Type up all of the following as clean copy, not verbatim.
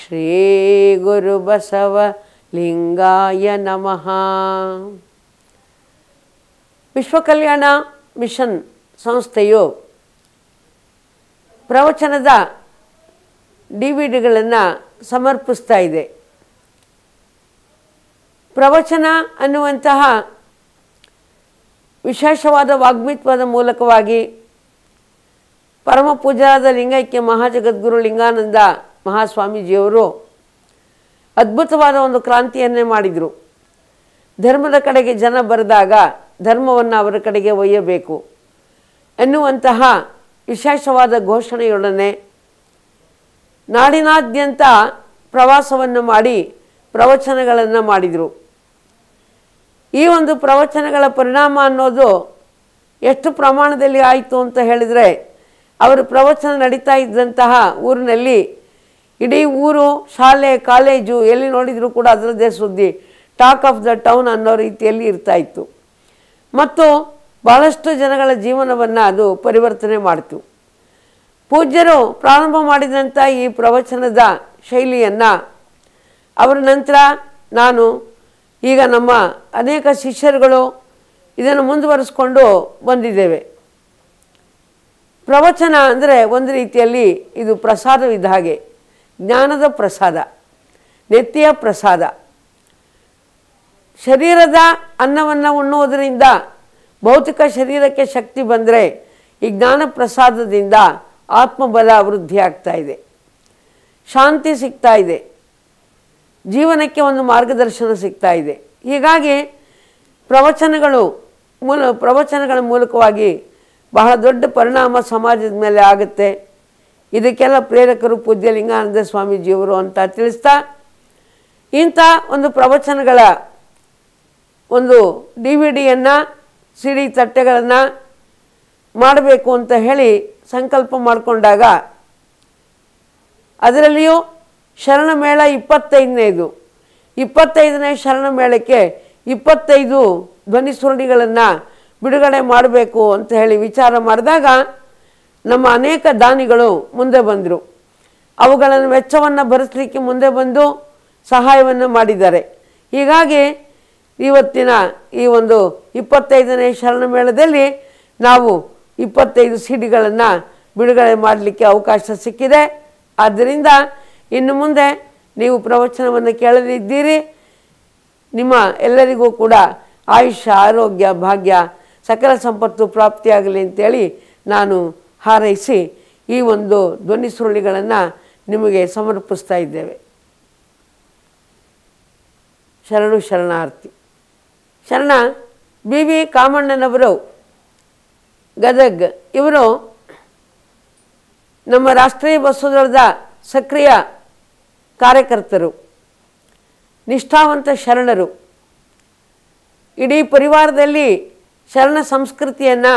ಶ್ರೀ ಗುರು ಬಸವ ಲಿಂಗಾಯ ನಮಃ. ವಿಶ್ವಕಲ್ಯಾಣ ಮಿಷನ್ ಸಂಸ್ಥೆಯು ಪ್ರವಚನದ DVD ಸಮರ್ಪಿಸ್ತಾ ಇದೆ. ಪ್ರವಚನ ಅನ್ನುವಂತಹ ವಿಶೇಷವಾದ ವಾಗ್ಮಿತ್ವದ ಮೂಲಕವಾಗಿ ಪರಮ ಪೂಜ್ಯರಾದ ಲಿಂಗೈಕ್ಯ ಮಹಾಜಗದ್ಗುರು ಲಿಂಗಾನಂದ ಮಹಾಸ್ವಾಮೀಜಿಯವರು ಅದ್ಭುತವಾದ ಒಂದು ಕ್ರಾಂತಿಯನ್ನೇ ಮಾಡಿದರು. ಧರ್ಮದ ಕಡೆಗೆ ಜನ ಬರೆದಾಗ ಧರ್ಮವನ್ನು ಅವರ ಕಡೆಗೆ ಒಯ್ಯಬೇಕು ಎನ್ನುವಂತಹ ವಿಶೇಷವಾದ ಘೋಷಣೆಯೊಡನೆ ನಾಡಿನಾದ್ಯಂತ ಪ್ರವಾಸವನ್ನು ಮಾಡಿ ಪ್ರವಚನಗಳನ್ನು ಮಾಡಿದರು. ಈ ಒಂದು ಪ್ರವಚನಗಳ ಪರಿಣಾಮ ಅನ್ನೋದು ಎಷ್ಟು ಪ್ರಮಾಣದಲ್ಲಿ ಆಯಿತು ಅಂತ ಹೇಳಿದರೆ, ಅವರು ಪ್ರವಚನ ನಡೀತಾ ಇದ್ದಂತಹ ಊರಿನಲ್ಲಿ ಇಡೀ ಊರು, ಶಾಲೆ, ಕಾಲೇಜು ಎಲ್ಲಿ ನೋಡಿದರೂ ಕೂಡ ಅದರದ್ದೇ ಸುದ್ದಿ, ಟಾಕ್ ಆಫ್ ದ ಟೌನ್ ಅನ್ನೋ ರೀತಿಯಲ್ಲಿ ಇರ್ತಾಯಿತ್ತು. ಮತ್ತು ಭಾಳಷ್ಟು ಜನಗಳ ಜೀವನವನ್ನು ಅದು ಪರಿವರ್ತನೆ ಮಾಡಿತು. ಪೂಜ್ಯರು ಪ್ರಾರಂಭ ಮಾಡಿದಂಥ ಈ ಪ್ರವಚನದ ಶೈಲಿಯನ್ನು ಅವರ ನಂತರ ನಾನು ಈಗ ನಮ್ಮ ಅನೇಕ ಶಿಷ್ಯರುಗಳು ಇದನ್ನು ಮುಂದುವರಿಸ್ಕೊಂಡು ಬಂದಿದ್ದೇವೆ. ಪ್ರವಚನ ಅಂದರೆ ಒಂದು ರೀತಿಯಲ್ಲಿ ಇದು ಪ್ರಸಾದವಿದ್ದ ಹಾಗೆ, ಜ್ಞಾನದ ಪ್ರಸಾದ, ನೆತ್ತಿಯ ಪ್ರಸಾದ. ಶರೀರದ ಅನ್ನವನ್ನು ಉಣ್ಣುವುದರಿಂದ ಭೌತಿಕ ಶರೀರಕ್ಕೆ ಶಕ್ತಿ ಬಂದರೆ, ಈ ಜ್ಞಾನ ಪ್ರಸಾದದಿಂದ ಆತ್ಮಬಲ ವೃದ್ಧಿ ಆಗ್ತಾ ಇದೆ, ಶಾಂತಿ ಸಿಗ್ತಾ ಇದೆ, ಜೀವನಕ್ಕೆ ಒಂದು ಮಾರ್ಗದರ್ಶನ ಸಿಗ್ತಾ ಇದೆ. ಹೀಗಾಗಿ ಪ್ರವಚನಗಳ ಮೂಲಕವಾಗಿ ಬಹಳ ದೊಡ್ಡ ಪರಿಣಾಮ ಸಮಾಜದ ಮೇಲೆ ಆಗುತ್ತೆ. ಇದಕ್ಕೆಲ್ಲ ಪ್ರೇರಕರು ಪೂಜ್ಯ ಲಿಂಗಾನಂದ ಸ್ವಾಮೀಜಿಯವರು ಅಂತ ತಿಳಿಸ್ತಾ, ಇಂಥ ಒಂದು ಪ್ರವಚನಗಳ ಒಂದು DVD CD ತಟ್ಟೆಗಳನ್ನು ಮಾಡಬೇಕು ಅಂತ ಹೇಳಿ ಸಂಕಲ್ಪ ಮಾಡಿಕೊಂಡಾಗ, ಅದರಲ್ಲಿಯೂ ಶರಣ ಮೇಳ 25ನೇ ಶರಣ ಮೇಳಕ್ಕೆ 25 ಧ್ವನಿ ಸುರುಳಿಗಳನ್ನು ಬಿಡುಗಡೆ ಮಾಡಬೇಕು ಅಂತ ಹೇಳಿ ವಿಚಾರ ಮಾಡಿದಾಗ ನಮ್ಮ ಅನೇಕ ದಾನಿಗಳು ಮುಂದೆ ಬಂದರು. ಅವುಗಳನ್ನು ವೆಚ್ಚವನ್ನು ಭರಿಸಲಿಕ್ಕೆ ಮುಂದೆ ಬಂದು ಸಹಾಯವನ್ನು ಮಾಡಿದ್ದಾರೆ. ಹೀಗಾಗಿ ಇವತ್ತಿನ ಈ ಒಂದು 25ನೇ ಶರಣ ಮೇಳದಲ್ಲಿ ನಾವು 25 CDಗಳನ್ನು ಬಿಡುಗಡೆ ಮಾಡಲಿಕ್ಕೆ ಅವಕಾಶ ಸಿಕ್ಕಿದೆ. ಆದ್ದರಿಂದ ಇನ್ನು ಮುಂದೆ ನೀವು ಪ್ರವಚನವನ್ನು ಕೇಳಲಿದ್ದೀರಿ. ನಿಮ್ಮ ಎಲ್ಲರಿಗೂ ಕೂಡ ಆಯುಷ್ಯ, ಆರೋಗ್ಯ, ಭಾಗ್ಯ, ಸಕಲ ಸಂಪತ್ತು ಪ್ರಾಪ್ತಿಯಾಗಲಿ ಅಂತೇಳಿ ನಾನು ಹಾರೈಸಿ ಈ ಒಂದು ಧ್ವನಿ ಸುರುಳಿಗಳನ್ನು ನಿಮಗೆ ಸಮರ್ಪಿಸ್ತಾ ಇದ್ದೇವೆ. ಶರಣು ಶರಣಾರ್ಥಿ. ಶರಣ BV ಕಾಮಣ್ಣನವರು, ಗದಗ್. ಇವರು ನಮ್ಮ ರಾಷ್ಟ್ರೀಯ ಬಸವದಳದ ಸಕ್ರಿಯ ಕಾರ್ಯಕರ್ತರು, ನಿಷ್ಠಾವಂತ ಶರಣರು. ಇಡೀ ಪರಿವಾರದಲ್ಲಿ ಶರಣ ಸಂಸ್ಕೃತಿಯನ್ನು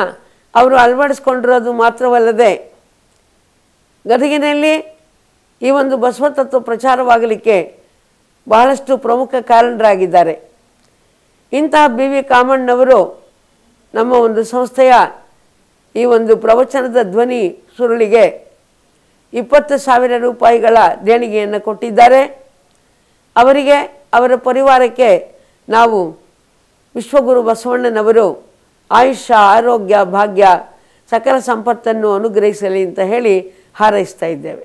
ಅವರು ಅಳವಡಿಸ್ಕೊಂಡಿರೋದು ಮಾತ್ರವಲ್ಲದೆ, ಗದಗಿನಲ್ಲಿ ಈ ಒಂದು ಬಸವ ತತ್ವ ಪ್ರಚಾರವಾಗಲಿಕ್ಕೆ ಬಹಳಷ್ಟು ಪ್ರಮುಖ ಕಾರಣರಾಗಿದ್ದಾರೆ. ಇಂತಹ BV ಕಾಮಣ್ಣವರು ನಮ್ಮ ಒಂದು ಸಂಸ್ಥೆಯ ಈ ಒಂದು ಪ್ರವಚನದ ಧ್ವನಿ ಸುರುಳಿಗೆ 20,000 ರೂಪಾಯಿಗಳ ದೇಣಿಗೆಯನ್ನು ಕೊಟ್ಟಿದ್ದಾರೆ. ಅವರಿಗೆ, ಅವರ ಪರಿವಾರಕ್ಕೆ ನಾವು ವಿಶ್ವಗುರು ಬಸವಣ್ಣನವರು ಆಯುಷ್ಯ, ಆರೋಗ್ಯ, ಭಾಗ್ಯ, ಸಕಲ ಸಂಪತ್ತನ್ನು ಅನುಗ್ರಹಿಸಲಿ ಅಂತ ಹೇಳಿ ಹಾರೈಸ್ತಾ ಇದ್ದೇವೆ.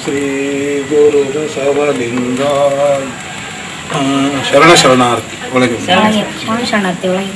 ಶ್ರೀ ಗುರು ಬಸವಲಿಂಗಾಯ ಶರಣಾರ್ಥಿ ಒಳಗೆ ಶರಣಾರ್ಥಿ ಒಳಗೆ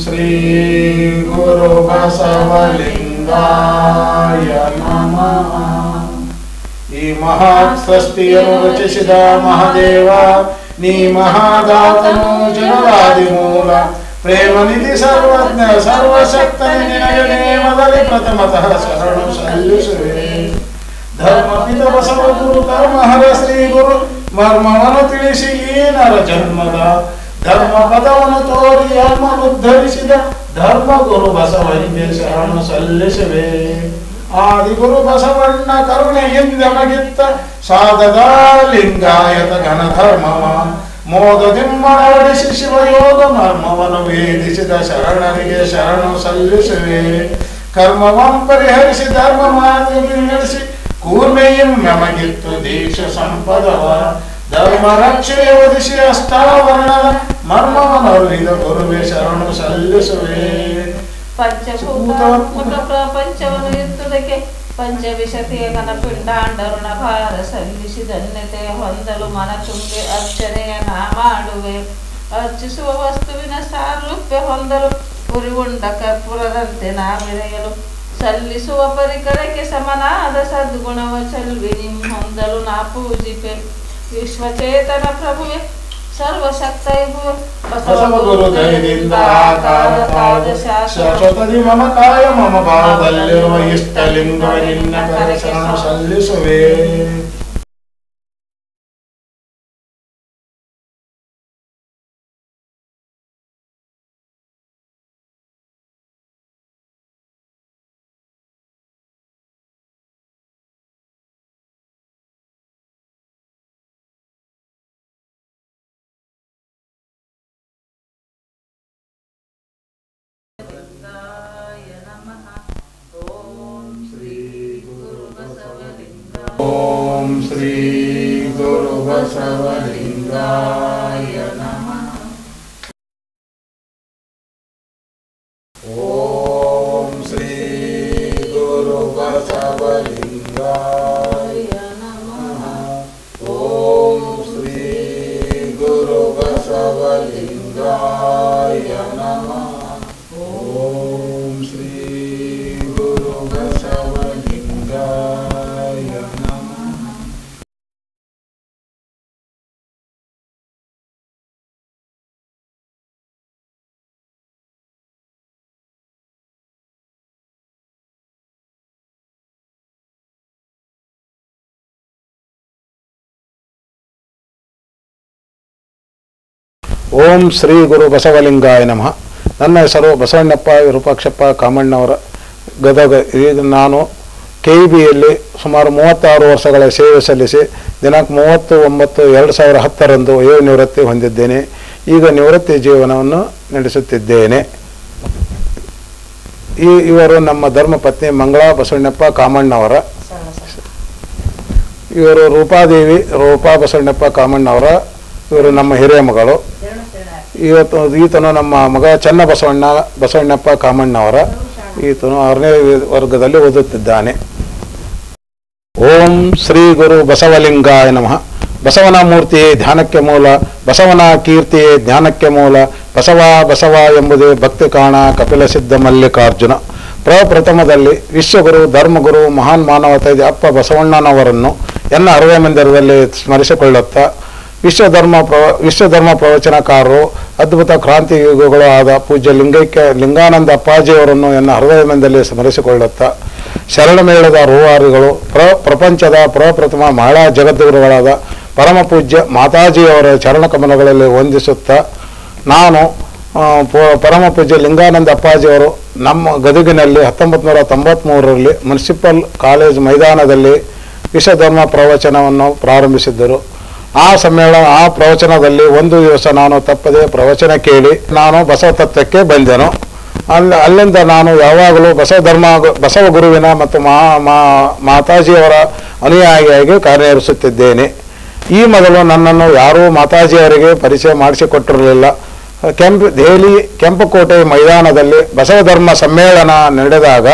ಶ್ರೀ ಗುರು ಬಸವಲಿಂಗಾಯ ನಮಃ. ಈ ಮಹತ್ ಸೃಷ್ಟಿಯನ್ನು ರಚಿಸಿದ ಮಹಾದೇವ ನೀ ಮಹಾದಾತನು ಜಗದಾದಿ ಮೂಲ ಪ್ರೇಮ ನಿಧಿ ಸರ್ವಜ್ಞ ಸರ್ವಶಕ್ತನೆ ನಿನಗೆ ಮೊದಲೇ ಪ್ರಥಮತಃ ಶರಣು ಸಲ್ಲಿಸುವೆ. ಧರ್ಮಪಿತ ಬಸವ ಗುರು ಕರ್ಮಹರ ಶ್ರೀ ಗುರು ಮರ್ಮವನ್ನು ತಿಳಿಸಿ ಈ ನರ ಜನ್ಮದ ಧರ್ಮ ಪದವನ್ನು ತೋರಿ ಆತ್ಮನುದ್ಧರಿಸಿದ ಧರ್ಮ ಗುರು ಬಸವನಿಗೆ ಶರಣು ಸಲ್ಲಿಸುವೆ. ಆದಿಗುರು ಬಸವಣ್ಣ ಕರುಣೆಯಿಂದ ಮಗಿತ್ತ ಸಾಧದ ಲಿಂಗಾಯತ ಘನಧರ್ಮವ ಮೋದದಿಂಬಡಿಸಿ ಶಿವಯೋಗ ಮರ್ಮವನ್ನು ವೇದಿಸಿದ ಶರಣನಿಗೆ ಶರಣು ಸಲ್ಲಿಸುವೆ. ಕರ್ಮವಂ ಪರಿಹರಿಸಿ ಧರ್ಮ ಮಾರ್ಗ ನಡೆಸಿ ಕೂರ್ಮೆಯಂ ನಮಗಿತ್ತು ದೀಕ್ಷ ಸಂಪದವ ಧರ್ಮ ರಕ್ಷೆ ಒದಿಸಿ ಅಷ್ಟಾವರಣದ ಮರ್ಮವನ್ನು ಅರಿದ ಗುರುವೆ ಶರಣು ಸಲ್ಲಿಸುವೆ. ಪಂಚಭೂತ ಪ್ರಪಂಚವನ್ನು ಎತ್ತುವುದಕ್ಕೆ ಪಂಚವಿಶತಿಯ ಪಿಂಡಾಂಡರುಣ ಭಾರ ಸಲ್ಲಿಸಿದನ್ಯತೆ ಹೊಂದಲು ಮನ ತುಂಬಿ ಅರ್ಚನೆಯ ನಾ ಮಾಡುವೆ. ಅರ್ಚಿಸುವ ವಸ್ತುವಿನ ಸಾರೂಪ್ಯ ಹೊಂದಲು ಉರಿವುಂಡ ಕರ್ಪೂರದಂತೆ ನಾ ಬೆರೆಯಲು ಸಲ್ಲಿಸುವ ಪರಿಕರಕ್ಕೆ ಸಮನಾದ ಸದ್ಗುಣವ ಚಲ್ವಿ ನಿಮ್ ಹೊಂದಲು ನಾ ಪೂಜಿಪೆ. ವಿಶ್ವಚೇತನ ಪ್ರಭುವೆ ಸರ್ವಶಕ್ತ ಬಸವ ಗುರು ದಯದಿಂದ ಆಕಾರತಾದ ಶಾಶ್ವತದಿ ಮಮ ಕಾಯ ಮಮ ಭಾವದಲ್ಲಿರುವ ಇಷ್ಟಲಿಂಗವ ನಿನ್ನ ಕರ ಶರಣು ಸಲ್ಲಿಸುವೆ. ಓಂ ಶ್ರೀ ಗುರು ಬಸವಲಿಂಗಾಯ ನಮಃ. ಓಂ ಶ್ರೀ ಗುರು ಬಸವಲಿಂಗಾಯ ನಮಃ. ಓಂ ಶ್ರೀ ಗುರು ಬಸವಲಿಂಗಾಯ ನಮಃ. ಓಂ ಶ್ರೀ ಗುರು ಬಸವಲಿಂಗಾಯ ನಮಃ. ಓಂ ಶ್ರೀ ಗುರು ಬಸವಲಿಂಗಾಯ ನಮಃ. ನನ್ನ ಹೆಸರು ಬಸವಣ್ಣಪ್ಪ ವಿರೂಪಾಕ್ಷಪ್ಪ ಕಾಮಣ್ಣವರ ಗದಗ. ಈಗ ನಾನು KEBಯಲ್ಲಿ ಸುಮಾರು 36 ವರ್ಷಗಳ ಸೇವೆ ಸಲ್ಲಿಸಿ ದಿನಾಂಕ 30/9/2010 ವಯೋ ನಿವೃತ್ತಿ ಹೊಂದಿದ್ದೇನೆ. ಈಗ ನಿವೃತ್ತಿ ಜೀವನವನ್ನು ನಡೆಸುತ್ತಿದ್ದೇನೆ. ಇವರು ನಮ್ಮ ಧರ್ಮಪತ್ನಿ ಮಂಗಳಾ ಬಸವಣ್ಣಪ್ಪ ಕಾಮಣ್ಣವರ. ಇವರು ರೂಪಾ ಬಸವಣ್ಣಪ್ಪ ಕಾಮಣ್ಣವರ. ಇವರು ನಮ್ಮ ಹಿರಿಯ ಮಗಳು. ಈತನು ನಮ್ಮ ಮಗ ಚನ್ನ ಬಸವಣ್ಣಪ್ಪ ಕಾಮಣ್ಣವರ. ಈತನು 6ನೇ ವರ್ಗದಲ್ಲಿ ಓದುತ್ತಿದ್ದಾನೆ. ಓಂ ಶ್ರೀ ಗುರು ಬಸವಲಿಂಗಾಯ ನಮಃ. ಬಸವನ ಮೂರ್ತಿಯೇ ಧ್ಯಾನಕ್ಕೆ ಮೂಲ, ಬಸವನ ಕೀರ್ತಿಯೇ ಜ್ಞಾನಕ್ಕೆ ಮೂಲ, ಬಸವ ಎಂಬುದೇ ಭಕ್ತಿ ಕಾಣ ಕಪಿಲ ಸಿದ್ಧ ಮಲ್ಲಿಕಾರ್ಜುನ. ಪ್ರಪ್ರಥಮದಲ್ಲಿ ವಿಶ್ವಗುರು ಧರ್ಮಗುರು ಮಹಾನ್ ಮಾನವತಾವಾದಿ ಅಪ್ಪ ಬಸವಣ್ಣನವರನ್ನು ಎನ್ನ 60 ಮಂದಿರದಲ್ಲಿ ಸ್ಮರಿಸಿಕೊಳ್ಳುತ್ತಾ ವಿಶ್ವಧರ್ಮ ಪ್ರವಚನಕಾರರು ಅದ್ಭುತ ಕ್ರಾಂತಿಯುಗಗಳು ಆದ ಪೂಜ್ಯ ಲಿಂಗಾನಂದ ಅಪ್ಪಾಜಿಯವರನ್ನು ಎನ್ನ 60 ಮಂದಿರದಲ್ಲಿ ಸ್ಮರಿಸಿಕೊಳ್ಳುತ್ತಾ ಶರಣಮೇಳದ ರೂವಾರಿಗಳು ಪ್ರಪಂಚದ ಪ್ರಪ್ರಥಮ ಮಹಿಳಾ ಜಗದ್ಗುರುಗಳಾದ ಪರಮ ಪೂಜ್ಯ ಮಾತಾಜಿಯವರ ಚರಣಕಮಲಗಳಲ್ಲಿ ವಂದಿಸುತ್ತಾ ನಾನು ಪರಮ ಪೂಜ್ಯ ಲಿಂಗಾನಂದ ಅಪ್ಪಾಜಿಯವರು ನಮ್ಮ ಗದಗಿನಲ್ಲಿ 1993ರಲ್ಲಿ ಮುನ್ಸಿಪಲ್ ಕಾಲೇಜ್ ಮೈದಾನದಲ್ಲಿ ವಿಶ್ವಧರ್ಮ ಪ್ರವಚನವನ್ನು ಪ್ರಾರಂಭಿಸಿದ್ದರು. ಆ ಪ್ರವಚನದಲ್ಲಿ ಒಂದು ದಿವಸ ನಾನು ತಪ್ಪದೆ ಪ್ರವಚನ ಕೇಳಿ ನಾನು ಬಸವ ತತ್ವಕ್ಕೆ ಬಂದೆನು. ಅಲ್ಲಿಂದ ನಾನು ಯಾವಾಗಲೂ ಬಸವ ಗುರುವಿನ ಮತ್ತು ಮಾತಾಜಿಯವರ ಅನುಯಾಯಿಯಾಗಿ ಕಾರ್ಯನಿರ್ವಹಿಸುತ್ತಿದ್ದೇನೆ. ಈ ಮೊದಲು ನನ್ನನ್ನು ಯಾರೂ ಮಾತಾಜಿಯವರಿಗೆ ಪರಿಚಯ ಮಾಡಿಸಿಕೊಟ್ಟಿರಲಿಲ್ಲ. ದೆಹಲಿ ಕೆಂಪುಕೋಟೆ ಮೈದಾನದಲ್ಲಿ ಬಸವ ಧರ್ಮ ಸಮ್ಮೇಳನ ನಡೆದಾಗ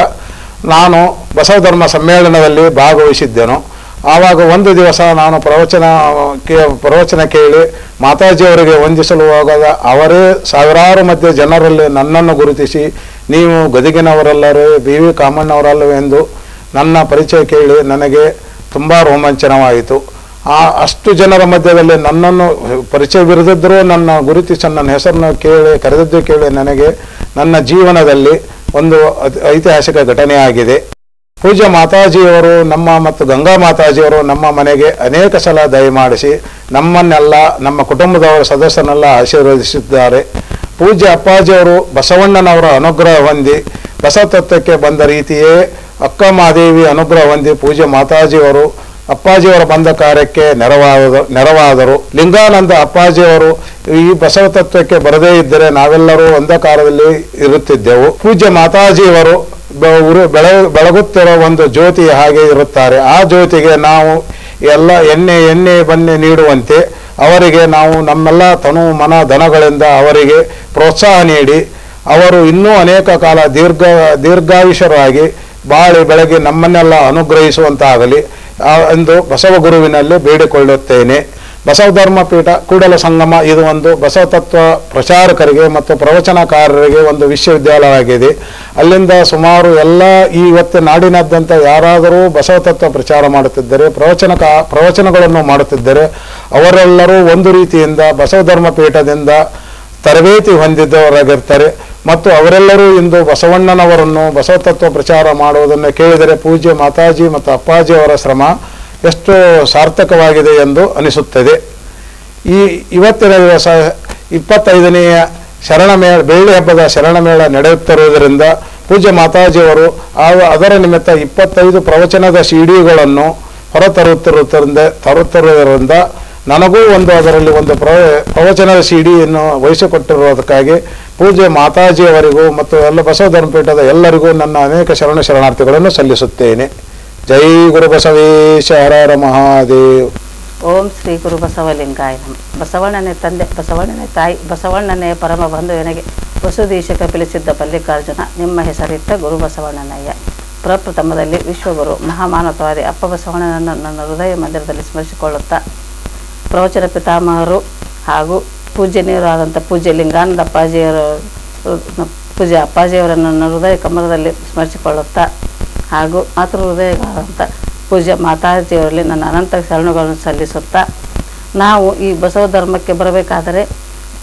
ನಾನು ಬಸವ ಧರ್ಮ ಸಮ್ಮೇಳನದಲ್ಲಿ ಭಾಗವಹಿಸಿದ್ದೆನು. ಆವಾಗ ಒಂದು ದಿವಸ ನಾನು ಪ್ರವಚನ ಕೇಳಿ ಮಾತಾಜಿಯವರಿಗೆ ವಂದಿಸಲು ಹೋಗದ ಅವರೇ ಸಾವಿರಾರು ಮಧ್ಯೆ ಜನರಲ್ಲಿ ನನ್ನನ್ನು ಗುರುತಿಸಿ ನೀವು ಗದಗಿನವರಲ್ಲವೇ BV ಕಾಮಣ್ಣವರಲ್ಲವೇ ಎಂದು ನನ್ನ ಪರಿಚಯ ಕೇಳಿ ನನಗೆ ತುಂಬ ರೋಮಾಂಚನವಾಯಿತು. ಅಷ್ಟು ಜನರ ಮಧ್ಯದಲ್ಲಿ ನನ್ನನ್ನು ಪರಿಚಯವಿರದಿದ್ದರೂ ನನ್ನ ಗುರುತಿಸಿ ನನ್ನ ಹೆಸರನ್ನು ಕರೆದದ್ದು ಕೇಳಿ ನನಗೆ ನನ್ನ ಜೀವನದಲ್ಲಿ ಒಂದು ಐತಿಹಾಸಿಕ ಘಟನೆಯಾಗಿದೆ. ಪೂಜ್ಯ ಮಾತಾಜಿಯವರು ಮತ್ತು ಗಂಗಾ ಮಾತಾಜಿಯವರು ನಮ್ಮ ಮನೆಗೆ ಅನೇಕ ಸಲ ದಯಮಾಡಿಸಿ ನಮ್ಮನ್ನೆಲ್ಲ ನಮ್ಮ ಕುಟುಂಬದವರ ಸದಸ್ಯರನ್ನೆಲ್ಲ ಆಶೀರ್ವದಿಸಿದ್ದಾರೆ. ಪೂಜ್ಯ ಅಪ್ಪಾಜಿಯವರು ಬಸವಣ್ಣನವರ ಅನುಗ್ರಹ ಹೊಂದಿ ಬಸವ ತತ್ವಕ್ಕೆ ಬಂದ ರೀತಿಯೇ ಅಕ್ಕ ಮಹಾದೇವಿ ಅನುಗ್ರಹ ಹೊಂದಿ ಪೂಜ್ಯ ಮಾತಾಜಿಯವರು ಅಪ್ಪಾಜಿಯವರ ಬಂದ ಕಾರ್ಯಕ್ಕೆ ನೆರವಾದರು. ಲಿಂಗಾನಂದ ಅಪ್ಪಾಜಿಯವರು ಈ ಬಸವ ತತ್ವಕ್ಕೆ ಬರದೇ ಇದ್ದರೆ ನಾವೆಲ್ಲರೂ ಒಂದಕಾರದಲ್ಲಿ ಇರುತ್ತಿದ್ದೆವು. ಪೂಜ್ಯ ಮಾತಾಜಿಯವರು ಬೆಳಗುತ್ತಿರುವ ಒಂದು ಜ್ಯೋತಿ ಹಾಗೆ ಇರುತ್ತಾರೆ. ಆ ಜ್ಯೋತಿಗೆ ನಾವು ಎಲ್ಲ ಎಣ್ಣೆ ಬನ್ನಿ ನೀಡುವಂತೆ ಅವರಿಗೆ ನಾವು ನಮ್ಮೆಲ್ಲ ತನು ಮನ ಧನಗಳಿಂದ ಅವರಿಗೆ ಪ್ರೋತ್ಸಾಹ ನೀಡಿ ಅವರು ಇನ್ನೂ ಅನೇಕ ಕಾಲ ದೀರ್ಘಾಯುಷರಾಗಿ ಬಾಳಿ ಬೆಳಗಿ ನಮ್ಮನ್ನೆಲ್ಲ ಅನುಗ್ರಹಿಸುವಂತಾಗಲಿ ಎಂದು ಬಸವ ಗುರುವಿನಲ್ಲಿ ಬೇಡಿಕೊಳ್ಳುತ್ತೇನೆ. ಬಸವ ಧರ್ಮ ಪೀಠ ಕೂಡಲ ಸಂಗಮ ಇದು ಒಂದು ಬಸವ ತತ್ವ ಪ್ರಚಾರಕರಿಗೆ ಮತ್ತು ಪ್ರವಚನಕಾರರಿಗೆ ಒಂದು ವಿಶ್ವವಿದ್ಯಾಲಯವಾಗಿದೆ. ಅಲ್ಲಿಂದ ಸುಮಾರು ಎಲ್ಲ ಇವತ್ತು ನಾಡಿನಾದ್ಯಂತ ಯಾರಾದರೂ ಬಸವ ತತ್ವ ಪ್ರಚಾರ ಮಾಡುತ್ತಿದ್ದರೆ ಪ್ರವಚನಗಳನ್ನು ಮಾಡುತ್ತಿದ್ದರೆ ಅವರೆಲ್ಲರೂ ಒಂದು ರೀತಿಯಿಂದ ಬಸವ ಧರ್ಮ ಪೀಠದಿಂದ ತರಬೇತಿ ಹೊಂದಿದ್ದವರಾಗಿರ್ತಾರೆ. ಮತ್ತು ಅವರೆಲ್ಲರೂ ಇಂದು ಬಸವಣ್ಣನವರನ್ನು ಬಸವ ತತ್ವ ಪ್ರಚಾರ ಮಾಡುವುದನ್ನು ಕೇಳಿದರೆ ಪೂಜ್ಯ ಮಾತಾಜಿ ಮತ್ತು ಅಪ್ಪಾಜಿಯವರ ಶ್ರಮ ಎಷ್ಟು ಸಾರ್ಥಕವಾಗಿದೆ ಎಂದು ಅನಿಸುತ್ತದೆ. ಇವತ್ತಿನ ದಿವಸ 25ನೆಯ ಬೆಳ್ಳಿ ಹಬ್ಬದ ಶರಣಮೇಳ ನಡೆಯುತ್ತಿರುವುದರಿಂದ ಪೂಜ್ಯ ಮಾತಾಜಿಯವರು ಅದರ ನಿಮಿತ್ತ 25 ಪ್ರವಚನದ ಸಿಡಿಗಳನ್ನು ತರುತ್ತಿರುವುದರಿಂದ ನನಗೂ ಅದರಲ್ಲಿ ಒಂದು ಪ್ರವಚನದ ಸಿಡಿಯನ್ನು ವಹಿಸಿಕೊಟ್ಟಿರುವುದಕ್ಕಾಗಿ ಪೂಜ್ಯ ಮಾತಾಜಿಯವರಿಗೂ ಮತ್ತು ಎಲ್ಲ ಬಸವ ಧರ್ಮಪೀಠದ ಎಲ್ಲರಿಗೂ ನನ್ನ ಅನೇಕ ಶರಣಾರ್ಥಿಗಳನ್ನು ಸಲ್ಲಿಸುತ್ತೇನೆ. ಜೈ ಗುರು ಬಸವೇಶ ಹರ ಮಹಾದೇವ್. ಓಂ ಶ್ರೀ ಗುರು ಬಸವಲಿಂಗಾಯ ನಮಃ. ಬಸವಣ್ಣನೇ ತಂದೆ, ಬಸವಣ್ಣನೇ ತಾಯಿ, ಬಸವಣ್ಣನೇ ಪರಮ ಬಂಧುವಿನಿಗೆ ವಸುದೀಶ ಕಪಿಲಿಸಿದ್ದ ಮಲ್ಲಿಕಾರ್ಜುನ ನಿಮ್ಮ ಹೆಸರಿಟ್ಟ ಗುರು ಬಸವಣ್ಣನಯ್ಯ. ಪ್ರಪ್ರಥಮದಲ್ಲಿ ವಿಶ್ವಗುರು ಮಹಾಮಾನವತಾವಾದಿ ಅಪ್ಪ ಬಸವಣ್ಣನನ್ನು ನನ್ನ ಹೃದಯ ಮಂದಿರದಲ್ಲಿ ಸ್ಮರಿಸಿಕೊಳ್ಳುತ್ತಾ ಪ್ರವಚನ ಪಿತಾಮಹರು ಹಾಗೂ ಪೂಜ್ಯನೀಯರಾದಂಥ ಪೂಜ್ಯ ಲಿಂಗಾನಂದ ಅಪ್ಪಾಜಿಯವರನ್ನು ನನ್ನ ಹೃದಯ ಕಮಲದಲ್ಲಿ ಸ್ಮರಿಸಿಕೊಳ್ಳುತ್ತಾ ಹಾಗೂ ಮಾತೃ ಹೃದಯಗಳಾದಂಥ ಪೂಜ್ಯ ಮಾತಾಜಿಯವರಲ್ಲಿ ನನ್ನ ಅನಂತ ಶರಣಗಳನ್ನು ಸಲ್ಲಿಸುತ್ತಾ ನಾವು ಈ ಬಸವ ಧರ್ಮಕ್ಕೆ ಬರಬೇಕಾದರೆ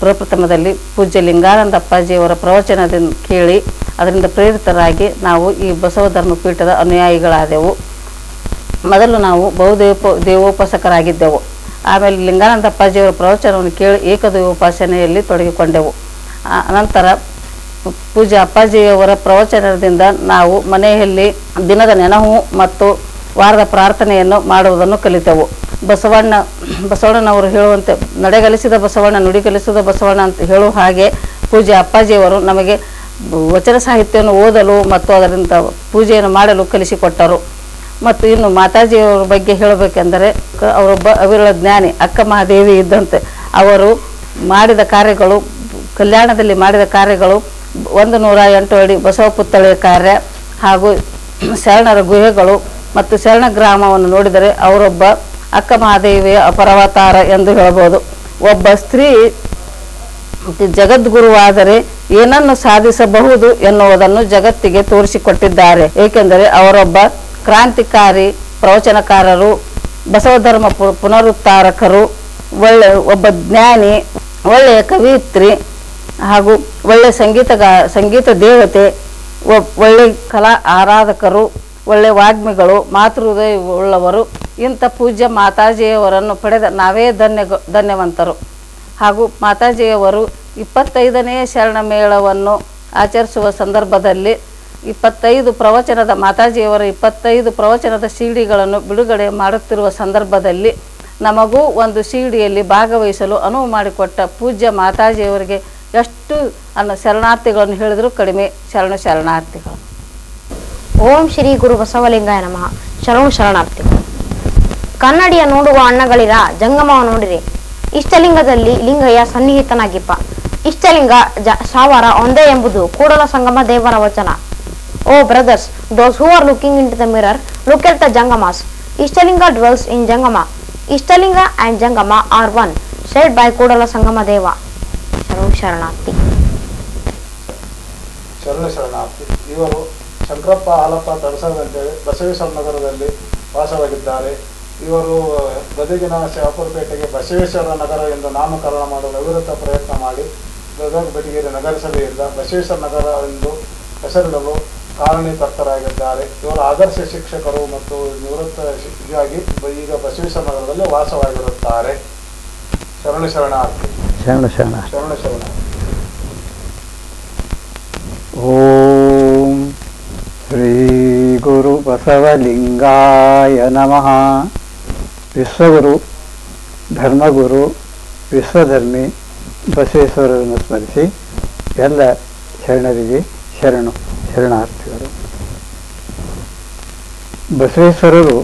ಪ್ರಪ್ರಥಮದಲ್ಲಿ ಪೂಜ್ಯ ಲಿಂಗಾನಂದ ಅಪ್ಪಾಜಿಯವರ ಪ್ರವಚನದಿಂದ ಕೇಳಿ ಅದರಿಂದ ಪ್ರೇರಿತರಾಗಿ ನಾವು ಈ ಬಸವ ಧರ್ಮ ಪೀಠದ ಅನುಯಾಯಿಗಳಾದೆವು. ಮೊದಲು ನಾವು ದೇವೋಪಾಸಕರಾಗಿದ್ದೆವು. ಆಮೇಲೆ ಲಿಂಗಾನಂದ ಅಪ್ಪಾಜಿಯವರ ಪ್ರವಚನವನ್ನು ಕೇಳಿ ಏಕದೈವೋಪಾಸನೆಯಲ್ಲಿ ತೊಡಗಿಕೊಂಡೆವು. ಅನಂತರ ಪೂಜ್ಯ ಅಪ್ಪಾಜಿಯವರ ಪ್ರವಚನದಿಂದ ನಾವು ಮನೆಯಲ್ಲಿ ದಿನದ ನೆನಹು ಮತ್ತು ವಾರದ ಪ್ರಾರ್ಥನೆಯನ್ನು ಮಾಡುವುದನ್ನು ಕಲಿತೆವು. ಬಸವಣ್ಣನವರು ಹೇಳುವಂತೆ ನಡೆಗಲಿಸಿದ ಬಸವಣ್ಣ ನುಡಿಗಲಿಸಿದ ಬಸವಣ್ಣ ಅಂತ ಹೇಳುವ ಹಾಗೆ ಪೂಜ್ಯ ಅಪ್ಪಾಜಿಯವರು ನಮಗೆ ವಚನ ಸಾಹಿತ್ಯವನ್ನು ಓದಲು ಮತ್ತು ಅದರಿಂದ ಪೂಜೆಯನ್ನು ಮಾಡಲು ಕಲಿಸಿಕೊಟ್ಟರು. ಮತ್ತು ಇನ್ನು ಮಾತಾಜಿಯವರ ಬಗ್ಗೆ ಹೇಳಬೇಕೆಂದರೆ ಅವರೊಬ್ಬ ಅವಿರಳ ಜ್ಞಾನಿ, ಅಕ್ಕ ಮಹಾದೇವಿ ಇದ್ದಂತೆ. ಅವರು ಮಾಡಿದ ಕಾರ್ಯಗಳು, ಕಲ್ಯಾಣದಲ್ಲಿ ಮಾಡಿದ ಕಾರ್ಯಗಳು 108 ಅಡಿ ಬಸವ ಪುತ್ಥಳಿಯ ಕಾರ್ಯ ಹಾಗೂ ಶರಣರ ಗುಹೆಗಳು ಮತ್ತು ಶರಣ ಗ್ರಾಮವನ್ನು ನೋಡಿದರೆ ಅವರೊಬ್ಬ ಅಕ್ಕ ಮಹಾದೇವಿಯ ಅಪರವತಾರ ಎಂದು ಹೇಳಬಹುದು. ಒಬ್ಬ ಸ್ತ್ರೀ ಜಗದ್ಗುರುವಾದರೆ ಏನನ್ನು ಸಾಧಿಸಬಹುದು ಎನ್ನುವುದನ್ನು ಜಗತ್ತಿಗೆ ತೋರಿಸಿಕೊಟ್ಟಿದ್ದಾರೆ. ಏಕೆಂದರೆ ಅವರೊಬ್ಬ ಕ್ರಾಂತಿಕಾರಿ ಪ್ರವಚನಕಾರರು, ಬಸವ ಧರ್ಮ ಪುನರುದ್ಧಾರಕರು, ಒಬ್ಬ ಜ್ಞಾನಿ, ಒಳ್ಳೆಯ ಕವಿಯಿತ್ರಿ ಹಾಗೂ ಒಳ್ಳೆಯ ಸಂಗೀತ ದೇವತೆ, ಒಳ್ಳೆಯ ಕಲಾ ಆರಾಧಕರು, ಒಳ್ಳೆಯ ವಾಗ್ಮಿಗಳು, ಮಾತೃಹೃದಯ ಉಳ್ಳವರು. ಇಂಥ ಪೂಜ್ಯ ಮಾತಾಜಿಯವರನ್ನು ಪಡೆದ ನಾವೇ ಧನ್ಯವಂತರು. ಹಾಗೂ ಮಾತಾಜಿಯವರು 25ನೇ ಶರಣ ಮೇಳವನ್ನು ಆಚರಿಸುವ ಸಂದರ್ಭದಲ್ಲಿ 25 ಪ್ರವಚನದ ಮಾತಾಜಿಯವರ 25 ಪ್ರವಚನದ ಸಿಡಿಗಳನ್ನು ಬಿಡುಗಡೆ ಮಾಡುತ್ತಿರುವ ಸಂದರ್ಭದಲ್ಲಿ ನಮಗೂ ಒಂದು ಸಿಡಿಯಲ್ಲಿ ಭಾಗವಹಿಸಲು ಅನುವು ಮಾಡಿಕೊಟ್ಟ ಪೂಜ್ಯ ಮಾತಾಜಿಯವರಿಗೆ ಎಷ್ಟು ಶರಣಾರ್ಥಿಗಳನ್ನು ಹೇಳಿದರೂ ಕಡಿಮೆ. ಶರಣಾರ್ಥಿಗಳು. ಓಂ ಶ್ರೀ ಗುರು ಬಸವಲಿಂಗಾಯ ನಮಃ. ಶರಣಾರ್ಥಿಗಳು. ಕನ್ನಡಿಯ ನೋಡುವ ಅಣ್ಣಗಳಿರ ಜಂಗಮವ ನೋಡಿರಿ. ಇಷ್ಟಲಿಂಗದಲ್ಲಿ ಲಿಂಗಯ್ಯ ಸನ್ನಿಹಿತನಾಗಿಪ್ಪ. ಇಷ್ಟಲಿಂಗ ಸಾವಾರ ಒಂದೇ ಎಂಬುದು ಕೂಡಲ ಸಂಗಮ ದೇವರ ವಚನ. ಓ brothers, those who are looking into the mirror, look at the Jangamas. Ishtalinga dwells in Jangama. Ishtalinga and Jangama are one, said by Kodala Sangama Deva. ಶರಣಾರ್ಥಿ. ಶರಣಾರ್ಥಿ. ಇವರು ಶಂಕರಪ್ಪ ಹಾಲಪ್ಪ ತಡಸದಂತೇಳಿ ಬಸವೇಶ್ವರ ನಗರದಲ್ಲಿ ವಾಸವಾಗಿದ್ದಾರೆ. ಇವರು ಗದಗಿನ ಶಾಪುರಪೇಟೆಗೆ ಬಸವೇಶ್ವರ ನಗರ ಎಂದು ನಾಮಕರಣ ಮಾಡಲು ಅವಿರತ ಪ್ರಯತ್ನ ಮಾಡಿ ಗದಗ ಬೆಟಗೇರಿ ನಗರಸಭೆಯಿಂದ ಬಸವೇಶ್ವರ ನಗರ ಎಂದು ಹೆಸರಿಡಲು ಕಾರಣೀಕರ್ತರಾಗಿದ್ದಾರೆ. ಇವರು ಆದರ್ಶ ಶಿಕ್ಷಕರು ಮತ್ತು ನಿವೃತ್ತ ಶಿಕ್ಷಕಿಯಾಗಿ ಈಗ ಬಸವೇಶ್ವರ ನಗರದಲ್ಲಿ ವಾಸವಾಗಿರುತ್ತಾರೆ. ಶರಣಾರ್ಥಿ. ಓಂ ಶ್ರೀ ಗುರು ಬಸವಲಿಂಗಾಯ ನಮಃ. ವಿಶ್ವಗುರು, ಧರ್ಮಗುರು, ವಿಶ್ವಧರ್ಮಿ ಬಸವೇಶ್ವರರನ್ನು ಸ್ಮರಿಸಿ ಎಲ್ಲ ಶರಣರಿಗೆ ಶರಣಾರ್ಥಿಗಳು. ಬಸವೇಶ್ವರರು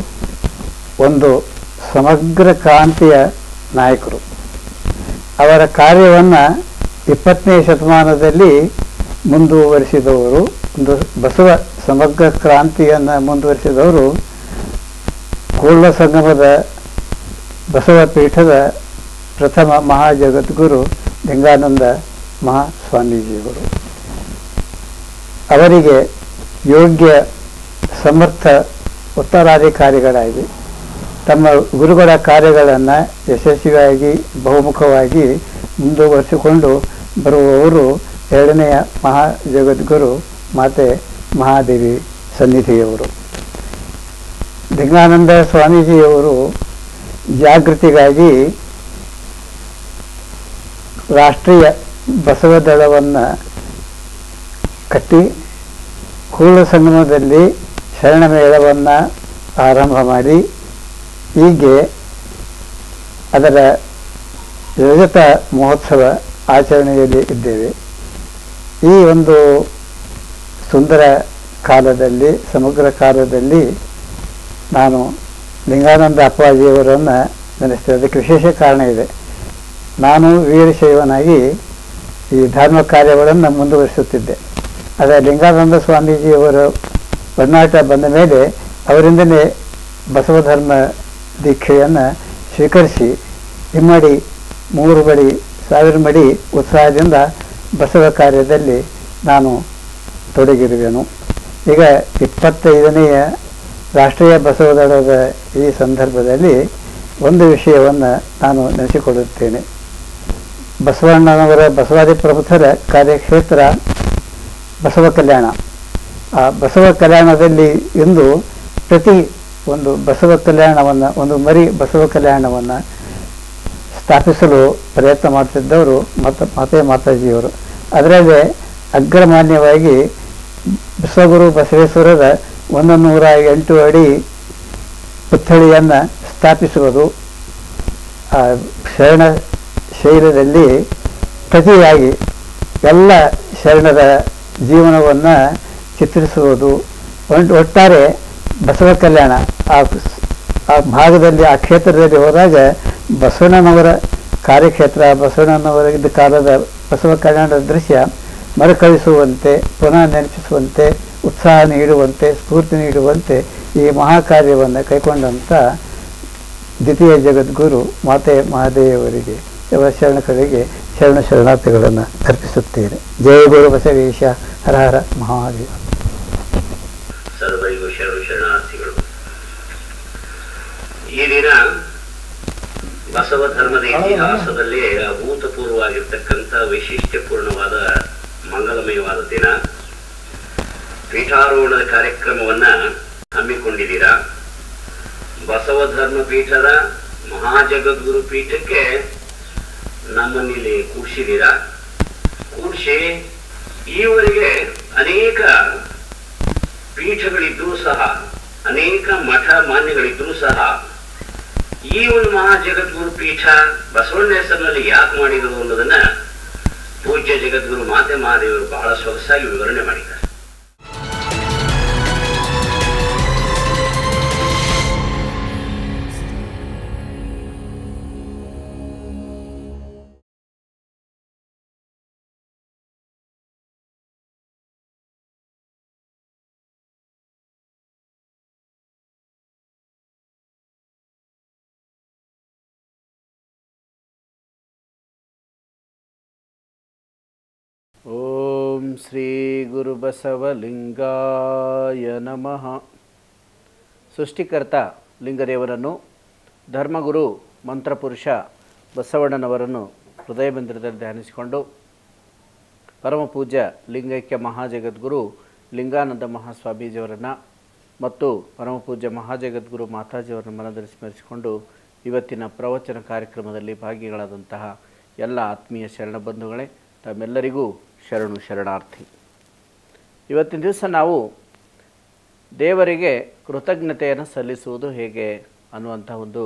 ಒಂದು ಸಮಗ್ರ ಕ್ರಾಂತಿಯ ನಾಯಕರು. ಅವರ ಕಾರ್ಯವನ್ನು 20ನೇ ಶತಮಾನದಲ್ಲಿ ಮುಂದುವರಿಸಿದವರು. ಒಂದು ಬಸವ ಸಮಗ್ರ ಕ್ರಾಂತಿಯನ್ನು ಮುಂದುವರಿಸಿದವರು ಕೂಡಲ ಸಂಗಮದ ಬಸವ ಪೀಠದ ಪ್ರಥಮ ಮಹಾಜಗದ್ಗುರು ಲಿಂಗಾನಂದ ಮಹಾಸ್ವಾಮೀಜಿಯವರು. ಅವರಿಗೆ ಯೋಗ್ಯ ಸಮರ್ಥ ಉತ್ತರಾಧಿಕಾರಿಗಳಾಗಿ ತಮ್ಮ ಗುರುಗಳ ಕಾರ್ಯಗಳನ್ನು ಯಶಸ್ವಿಯಾಗಿ ಬಹುಮುಖವಾಗಿ ಮುಂದುವರಿಸಿಕೊಂಡು ಬರುವವರು 2ನೇ ಮಹಾಜಗದ್ಗುರು ಮಾತೆ ಮಹಾದೇವಿ ಸನ್ನಿಧಿಯವರು. ಲಿಂಗಾನಂದ ಸ್ವಾಮೀಜಿಯವರು ಜಾಗೃತಿಗಾಗಿ ರಾಷ್ಟ್ರೀಯ ಬಸವ ದಳವನ್ನು ಕಟ್ಟಿ ಕೂಡಲ ಸಂಗಮದಲ್ಲಿ ಶರಣ ಮೇಳವನ್ನು ಆರಂಭ ಮಾಡಿ ಹೀಗೆ ಅದರ ರಜತ ಮಹೋತ್ಸವ ಆಚರಣೆಯಲ್ಲಿ ಇದ್ದೇವೆ. ಈ ಒಂದು ಸುಂದರ ಕಾಲದಲ್ಲಿ, ಸಮಗ್ರ ಕಾಲದಲ್ಲಿ ನಾನು ಲಿಂಗಾನಂದ ಅಪ್ಪಾಜಿಯವರನ್ನು ನೆನೆಸ್ತೇನೆ. ಅದಕ್ಕೆ ವಿಶೇಷ ಕಾರಣ ಇದೆ. ನಾನು ವೀರಶೈವನಾಗಿ ಈ ಧರ್ಮ ಕಾರ್ಯಗಳನ್ನು ಮುಂದುವರಿಸುತ್ತಿದ್ದೆ. ಆದರೆ ಲಿಂಗಾನಂದ ಸ್ವಾಮೀಜಿಯವರ ಒಡನಾಟ ಬಂದ ಮೇಲೆ ಅವರಿಂದಲೇ ಬಸವ ಧರ್ಮ ದೀಕ್ಷೆಯನ್ನು ಸ್ವೀಕರಿಸಿ ಇಮ್ಮಡಿ 3 ಬಡಿ 1000 ಮಡಿ ಉತ್ಸಾಹದಿಂದ ಬಸವ ಕಾರ್ಯದಲ್ಲಿ ನಾನು ತೊಡಗಿರುವೆನು. ಈಗ 25ನೇ ರಾಷ್ಟ್ರೀಯ ಬಸವ ದಳದ ಈ ಸಂದರ್ಭದಲ್ಲಿ ಒಂದು ವಿಷಯವನ್ನು ನಾನು ನೆನೆಸಿಕೊಳ್ಳುತ್ತೇನೆ. ಬಸವಣ್ಣನವರ ಬಸವಾದಿ ಪ್ರಬುದ್ಧರ ಕಾರ್ಯಕ್ಷೇತ್ರ ಬಸವ ಕಲ್ಯಾಣ. ಆ ಬಸವ ಕಲ್ಯಾಣದಲ್ಲಿ ಇಂದು ಪ್ರತಿ ಒಂದು ಬಸವ ಕಲ್ಯಾಣವನ್ನು, ಒಂದು ಮರಿ ಬಸವ ಕಲ್ಯಾಣವನ್ನು ಸ್ಥಾಪಿಸಲು ಪ್ರಯತ್ನ ಮಾಡ್ತಿದ್ದವರು ಮಾತಾಜಿಯವರು. ಅದರಲ್ಲಿ ಅಗ್ರಮಾನ್ಯವಾಗಿ ವಿಶ್ವಗುರು ಬಸವೇಶ್ವರರ 108 ಅಡಿ ಪುತ್ಥಳಿಯನ್ನು ಸ್ಥಾಪಿಸುವುದು, ಆ ಶರಣ ಶೈಲದಲ್ಲಿ ಪ್ರತಿಯಾಗಿ ಎಲ್ಲ ಶರಣರ ಜೀವನವನ್ನು ಚಿತ್ರಿಸುವುದು, ಒಟ್ಟಾರೆ ಬಸವ ಕಲ್ಯಾಣ ಆ ಭಾಗದಲ್ಲಿ, ಆ ಕ್ಷೇತ್ರದಲ್ಲಿ ಹೋದಾಗ ಬಸವಣ್ಣನವರ ಕಾರ್ಯಕ್ಷೇತ್ರ, ಬಸವಣ್ಣನವರ ಇದ್ದ ಕಾಲದ ಬಸವ ಕಲ್ಯಾಣದ ದೃಶ್ಯ ಮರುಕಳಿಸುವಂತೆ, ಪುನಃ ನೆನಪಿಸುವಂತೆ, ಉತ್ಸಾಹ ನೀಡುವಂತೆ, ಸ್ಫೂರ್ತಿ ನೀಡುವಂತೆ ಈ ಮಹಾಕಾರ್ಯವನ್ನು ಕೈಗೊಂಡಂಥ ದ್ವಿತೀಯ ಜಗದ್ಗುರು ಮಾತೆ ಮಹಾದೇವರಿಗೆ ಶರಣಗಳಿಗೆ ಶರಣಾರ್ಥಿಗಳನ್ನು ಅರ್ಪಿಸುತ್ತೇನೆ. ಜಯ ಗುರು ಬಸವೇಶ. ಹರ ಹರ ಮಹಾದೇವ. ಸರ್ವರಿಗೂ ಶರಣಾರ್ಥಿಗಳು. ಈ ದಿನ ಬಸವ ಧರ್ಮದ ಇತಿಹಾಸದಲ್ಲಿ ಅಭೂತಪೂರ್ವವಾಗಿರ್ತಕ್ಕಂಥ ವೈಶಿಷ್ಟ್ಯಪೂರ್ಣವಾದ ಮಂಗಲಮಯವಾದ ದಿನ. ಪೀಠಾರೋಹಣದ ಕಾರ್ಯಕ್ರಮವನ್ನ ಹಮ್ಮಿಕೊಂಡಿದ್ದೀರಾ. ಬಸವ ಧರ್ಮ ಪೀಠದ ಮಹಾಜಗದ್ಗುರು ಪೀಠಕ್ಕೆ ನಮ್ಮನ್ನಿಲ್ಲಿ ಕೂಡಿಸಿದ್ದೀರಾ. ಕೂಡಿಸಿ ಈವರೆಗೆ ಅನೇಕ ಪೀಠಗಳಿದ್ರೂ ಸಹ, ಅನೇಕ ಮಠ ಮಾನ್ಯಗಳಿದ್ರೂ ಸಹ ಈ ಒಂದು ಮಹಾಜಗದ್ಗುರು ಪೀಠ ಬಸವಣ್ಣ ಹೆಸರಿನಲ್ಲಿ ಯಾಕೆ ಮಾಡಿದರು ಅನ್ನೋದನ್ನ ಪೂಜ್ಯ ಜಗದ್ಗುರು ಮಾತೆ ಮಹಾದೇವರು ಬಹಳ ಸೊಗಸಾಗಿ ವಿವರಣೆ ಮಾಡಿದ್ದಾರೆ. ಓಂ ಶ್ರೀ ಗುರು ಬಸವಲಿಂಗಾಯ ನಮಃ. ಸೃಷ್ಟಿಕರ್ತ ಲಿಂಗದೇವರನ್ನು, ಧರ್ಮಗುರು ಮಂತ್ರಪುರುಷ ಬಸವಣ್ಣನವರನ್ನು ಹೃದಯ ಮಂದಿರದಲ್ಲಿ ಧ್ಯಾನಿಸಿಕೊಂಡು ಪರಮ ಪೂಜ್ಯ ಲಿಂಗೈಕ್ಯ ಮಹಾಜಗದ್ಗುರು ಲಿಂಗಾನಂದ ಮಹಾಸ್ವಾಮೀಜಿಯವರನ್ನು ಮತ್ತು ಪರಮ ಪೂಜ್ಯ ಮಹಾಜಗದ್ಗುರು ಮಾತಾಜಿಯವರನ್ನು ಮನದಲ್ಲಿ ಸ್ಮರಿಸಿಕೊಂಡು ಇವತ್ತಿನ ಪ್ರವಚನ ಕಾರ್ಯಕ್ರಮದಲ್ಲಿ ಭಾಗಿಗಳಾದಂತಹ ಎಲ್ಲ ಆತ್ಮೀಯ ಶರಣ ಬಂಧುಗಳೇ, ತಮ್ಮೆಲ್ಲರಿಗೂ ಶರಣಾರ್ಥಿ. ಇವತ್ತಿನ ದಿವಸ ನಾವು ದೇವರಿಗೆ ಕೃತಜ್ಞತೆಯನ್ನು ಸಲ್ಲಿಸುವುದು ಹೇಗೆ ಅನ್ನುವಂಥ ಒಂದು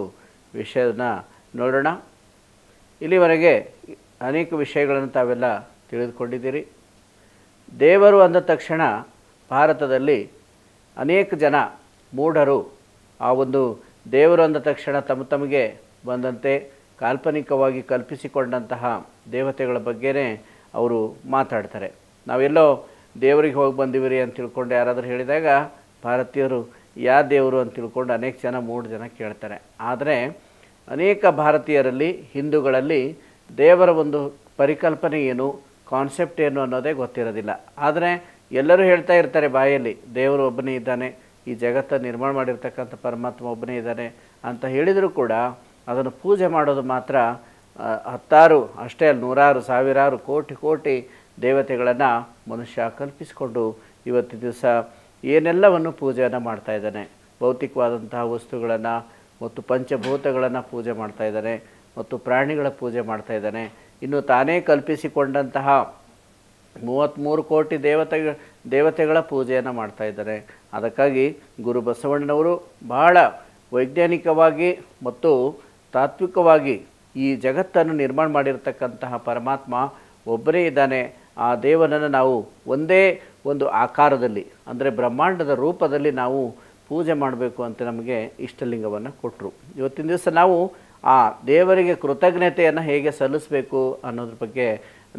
ವಿಷಯನ ನೋಡೋಣ. ಇಲ್ಲಿವರೆಗೆ ಅನೇಕ ವಿಷಯಗಳನ್ನು ತಾವೆಲ್ಲ ತಿಳಿದುಕೊಂಡಿದ್ದೀರಿ. ದೇವರು ಅಂದ ತಕ್ಷಣ ಭಾರತದಲ್ಲಿ ಅನೇಕ ಜನ ಮೂಢರು ಆ ಒಂದು ದೇವರು ಅಂದ ತಕ್ಷಣ ತಮಗೆ ಬಂದಂತೆ ಕಾಲ್ಪನಿಕವಾಗಿ ಕಲ್ಪಿಸಿಕೊಂಡಂತಹ ದೇವತೆಗಳ ಬಗ್ಗೆನೇ ಅವರು ಮಾತಾಡ್ತಾರೆ. ನಾವೆಲ್ಲೋ ದೇವರಿಗೆ ಹೋಗಿ ಬಂದಿವಿರಿ ಅಂತ ತಿಳ್ಕೊಂಡು ಯಾರಾದರೂ ಹೇಳಿದಾಗ ಭಾರತೀಯರು ಯಾವ ದೇವರು ಅಂತ ತಿಳ್ಕೊಂಡು ಅನೇಕ ಜನ 3 ಜನ ಕೇಳ್ತಾರೆ. ಆದರೆ ಅನೇಕ ಭಾರತೀಯರಲ್ಲಿ, ಹಿಂದೂಗಳಲ್ಲಿ ದೇವರ ಒಂದು ಪರಿಕಲ್ಪನೆ ಏನು, ಕಾನ್ಸೆಪ್ಟ್ ಏನು ಅನ್ನೋದೇ ಗೊತ್ತಿರೋದಿಲ್ಲ. ಆದರೆ ಎಲ್ಲರೂ ಹೇಳ್ತಾ ಇರ್ತಾರೆ ಬಾಯಲ್ಲಿ, ದೇವರು ಒಬ್ಬನೇ ಇದ್ದಾನೆ, ಈ ಜಗತ್ತನ್ನು ನಿರ್ಮಾಣ ಮಾಡಿರ್ತಕ್ಕಂಥ ಪರಮಾತ್ಮ ಒಬ್ಬನೇ ಇದ್ದಾನೆ ಅಂತ ಹೇಳಿದರೂ ಕೂಡ ಅದನ್ನು ಪೂಜೆ ಮಾಡೋದು ಮಾತ್ರ ಹತ್ತಾರು ಅಷ್ಟೇ ಅಲ್ಲ, ನೂರಾರು, ಸಾವಿರಾರು, ಕೋಟಿ ದೇವತೆಗಳನ್ನು ಮನುಷ್ಯ ಕಲ್ಪಿಸಿಕೊಂಡು ಇವತ್ತಿನ ದಿವಸ ಏನೆಲ್ಲವನ್ನು ಪೂಜೆಯನ್ನು ಮಾಡ್ತಾ ಇದ್ದಾನೆ. ಭೌತಿಕವಾದಂತಹ ವಸ್ತುಗಳನ್ನು ಮತ್ತು ಪಂಚಭೂತಗಳನ್ನು ಪೂಜೆ ಮಾಡ್ತಾ ಇದ್ದಾನೆ, ಮತ್ತು ಪ್ರಾಣಿಗಳ ಪೂಜೆ ಮಾಡ್ತಾ ಇದ್ದಾನೆ. ಇನ್ನು ತಾನೇ ಕಲ್ಪಿಸಿಕೊಂಡಂತಹ 33 ಕೋಟಿ ದೇವತೆಗಳ ಪೂಜೆಯನ್ನು ಮಾಡ್ತಾ ಇದ್ದಾರೆ. ಅದಕ್ಕಾಗಿ ಗುರು ಬಸವಣ್ಣನವರು ಬಹಳ ವೈಜ್ಞಾನಿಕವಾಗಿ ಮತ್ತು ತಾತ್ವಿಕವಾಗಿ ಈ ಜಗತ್ತನ್ನು ನಿರ್ಮಾಣ ಮಾಡಿರ್ತಕ್ಕಂತಹ ಪರಮಾತ್ಮ ಒಬ್ಬನೇ ಇದ್ದಾನೆ. ಆ ದೇವನನ್ನು ನಾವು ಒಂದೇ ಒಂದು ಆಕಾರದಲ್ಲಿ, ಅಂದರೆ ಬ್ರಹ್ಮಾಂಡದ ರೂಪದಲ್ಲಿ ನಾವು ಪೂಜೆ ಮಾಡಬೇಕು ಅಂತ ನಮಗೆ ಇಷ್ಟಲಿಂಗವನ್ನು ಕೊಟ್ಟರು. ಇವತ್ತಿನ ದಿವಸ ನಾವು ಆ ದೇವರಿಗೆ ಕೃತಜ್ಞತೆಯನ್ನು ಹೇಗೆ ಸಲ್ಲಿಸಬೇಕು ಅನ್ನೋದ್ರ ಬಗ್ಗೆ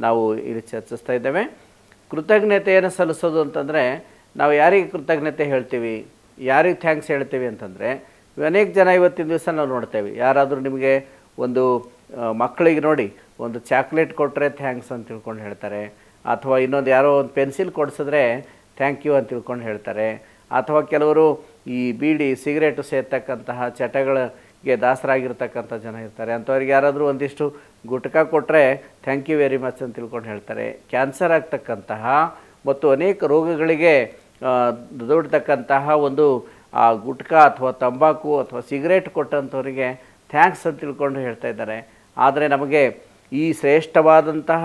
ನಾವು ಇಲ್ಲಿ ಚರ್ಚಿಸ್ತಾ ಇದ್ದೇವೆ. ಕೃತಜ್ಞತೆಯನ್ನು ಸಲ್ಲಿಸೋದು ಅಂತಂದರೆ ನಾವು ಯಾರಿಗೆ ಕೃತಜ್ಞತೆ ಹೇಳ್ತೀವಿ, ಯಾರಿಗೆ ಥ್ಯಾಂಕ್ಸ್ ಹೇಳ್ತೀವಿ ಅಂತಂದರೆ, ಅನೇಕ ಜನ ಇವತ್ತಿನ ದಿವಸ ನಾವು ನೋಡ್ತೇವೆ. ಯಾರಾದರೂ ನಿಮಗೆ ಒಂದು ಮಕ್ಕಳಿಗೆ ನೋಡಿ ಒಂದು ಚಾಕ್ಲೇಟ್ ಕೊಟ್ಟರೆ ಥ್ಯಾಂಕ್ಸ್ ಅಂತ ತಿಳ್ಕೊಂಡು ಹೇಳ್ತಾರೆ, ಅಥವಾ ಇನ್ನೊಂದು ಯಾರೋ ಒಂದು ಪೆನ್ಸಿಲ್ ಕೊಡಿಸಿದ್ರೆ ಥ್ಯಾಂಕ್ ಯು ಅಂತ ತಿಳ್ಕೊಂಡು ಹೇಳ್ತಾರೆ. ಅಥವಾ ಕೆಲವರು ಈ ಬೀಡಿ ಸಿಗರೇಟು ಸೇರ್ತಕ್ಕಂತಹ ಚಟಗಳಿಗೆ ದಾಸರಾಗಿರ್ತಕ್ಕಂಥ ಜನ ಇರ್ತಾರೆ. ಅಂಥವ್ರಿಗೆ ಯಾರಾದರೂ ಒಂದಿಷ್ಟು ಗುಟ್ಕ ಕೊಟ್ಟರೆ ಥ್ಯಾಂಕ್ ಯು ವೆರಿ ಮಚ್ ಅಂತ ತಿಳ್ಕೊಂಡು ಹೇಳ್ತಾರೆ. ಕ್ಯಾನ್ಸರ್ ಆಗ್ತಕ್ಕಂತಹ ಮತ್ತು ಅನೇಕ ರೋಗಗಳಿಗೆ ದೊಡ್ಡತಕ್ಕಂತಹ ಒಂದು ಆ ಗುಟ್ಕ ಅಥವಾ ತಂಬಾಕು ಅಥವಾ ಸಿಗರೇಟ್ ಕೊಟ್ಟಂಥವರಿಗೆ ಥ್ಯಾಂಕ್ಸ್ ಅಂತ ತಿಳ್ಕೊಂಡು ಹೇಳ್ತಾ ಇದ್ದಾರೆ. ಆದರೆ ನಮಗೆ ಈ ಶ್ರೇಷ್ಠವಾದಂತಹ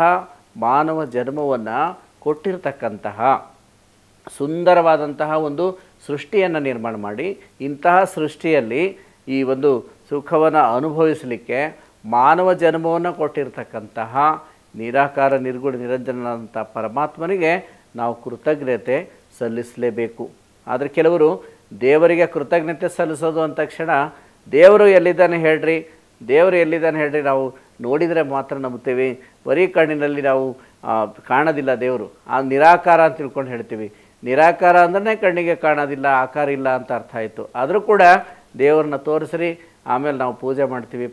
ಮಾನವ ಜನ್ಮವನ್ನು ಕೊಟ್ಟಿರ್ತಕ್ಕಂತಹ ಸುಂದರವಾದಂತಹ ಒಂದು ಸೃಷ್ಟಿಯನ್ನು ನಿರ್ಮಾಣ ಮಾಡಿ ಇಂತಹ ಸೃಷ್ಟಿಯಲ್ಲಿ ಈ ಒಂದು ಸುಖವನ್ನು ಅನುಭವಿಸಲಿಕ್ಕೆ ಮಾನವ ಜನ್ಮವನ್ನು ಕೊಟ್ಟಿರ್ತಕ್ಕಂತಹ ನಿರಾಕಾರ ನಿರ್ಗುಣ ನಿರಂಜನಂಥ ಪರಮಾತ್ಮನಿಗೆ ನಾವು ಕೃತಜ್ಞತೆ ಸಲ್ಲಿಸಲೇಬೇಕು. ಆದರೆ ಕೆಲವರು ದೇವರಿಗೆ ಕೃತಜ್ಞತೆ ಸಲ್ಲಿಸೋದು ಅಂದ ತಕ್ಷಣ ದೇವರು ಎಲ್ಲಿದ್ದಾನೆ ಹೇಳ್ರಿ, ದೇವರು ಎಲ್ಲಿದ್ದಾನೆ ಹೇಳ್ರಿ, ನಾವು ನೋಡಿದರೆ ಮಾತ್ರ ನಂಬ್ತೀವಿ, ಬರೀ ಕಣ್ಣಿನಲ್ಲಿ ನಾವು ಕಾಣೋದಿಲ್ಲ ದೇವರು, ಆ ನಿರಾಕಾರ ಅಂತ ತಿಳ್ಕೊಂಡು ಹೇಳ್ತೀವಿ. ನಿರಾಕಾರ ಅಂದ್ರೆ ಕಣ್ಣಿಗೆ ಕಾಣೋದಿಲ್ಲ, ಆಕಾರ ಇಲ್ಲ ಅಂತ ಅರ್ಥ ಆಯಿತು. ಆದರೂ ಕೂಡ ದೇವ್ರನ್ನ ತೋರಿಸ್ರಿ, ಆಮೇಲೆ ನಾವು ಪೂಜೆ ಮಾಡ್ತೀವಿ,